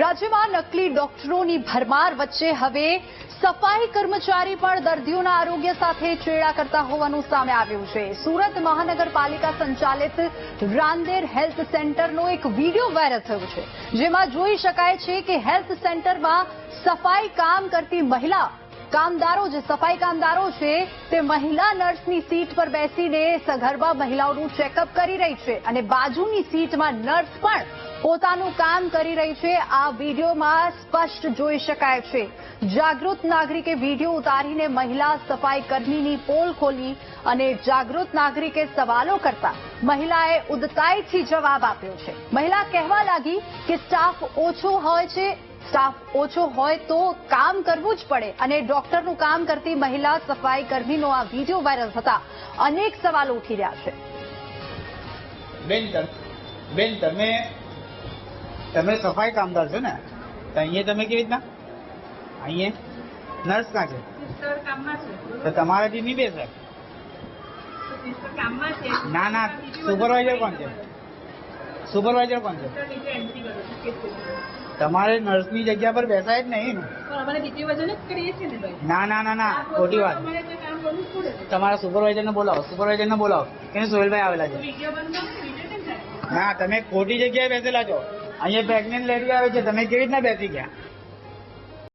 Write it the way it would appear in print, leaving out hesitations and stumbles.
રાજ્યમાં નકલી ડોક્ટરોની ભરમાર વચ્ચે હવે સફાઈ કર્મચારી પણ દર્દીઓના આરોગ્ય સાથે ચેડા કરતા હોવાનું સામે આવ્યું છે. સુરત મહાનગરપાલિકા સંચાલિત રાંદેર હેલ્થ સેન્ટરનો એક વિડીયો વાયરલ થયો છે, જેમાં જોઈ શકાય છે કે હેલ્થ સેન્ટરમાં સફાઈ કામ કરતી મહિલા કામદારો જે સફાઈ કામદારો છે તે મહિલા નર્સની સીટ પર બેસીને સગર્ભા મહિલાઓનું ચેકઅપ કરી રહી છે અને બાજુની સીટમાં નર્સ પણ પોતાનું કામ કરી રહી છે. આ વિડીયોમાં સ્પષ્ટ જોઈ શકાય છે. જાગૃત નાગરિકે વિડીયો ઉતારીને મહિલા સફાઈ કર્મીની પોલ ખોલી અને જાગૃત નાગરિકે સવાલો કરતા મહિલાએ ઉદતાઈથી જવાબ આપ્યો છે. મહિલા કહેવા લાગી કે સ્ટાફ ઓછો હોય તો કામ કરવું જ પડે અને ડોક્ટરનું કામ કરતી મહિલા સફાઈ કર્મીનો આ વિડીયો વાયરલ થતા અનેક સવાલો ઉઠી રહ્યા છે. બેન તમે સફાઈ કામદાર છો ને, તો અહીંયા તમે કેવી રીતના અહીંયા નર્સ કાં છે તો તમારાથી નહીં બેસે? ના સુપરવાઇઝર કોણ છે? તમારે નર્સની જગ્યા પર બેસાય જ નહીં. ના ખોટી વાત. તમારા સુપરવાઇઝરને બોલાવો કે સોહેલભાઈ આવેલા છે. ના, તમે ખોટી જગ્યાએ બેસેલા છો. અહીંયા પ્રેગ્નેન્ટ લેડી આવે છે, તમે કેવી રીતના બેસી ગયા?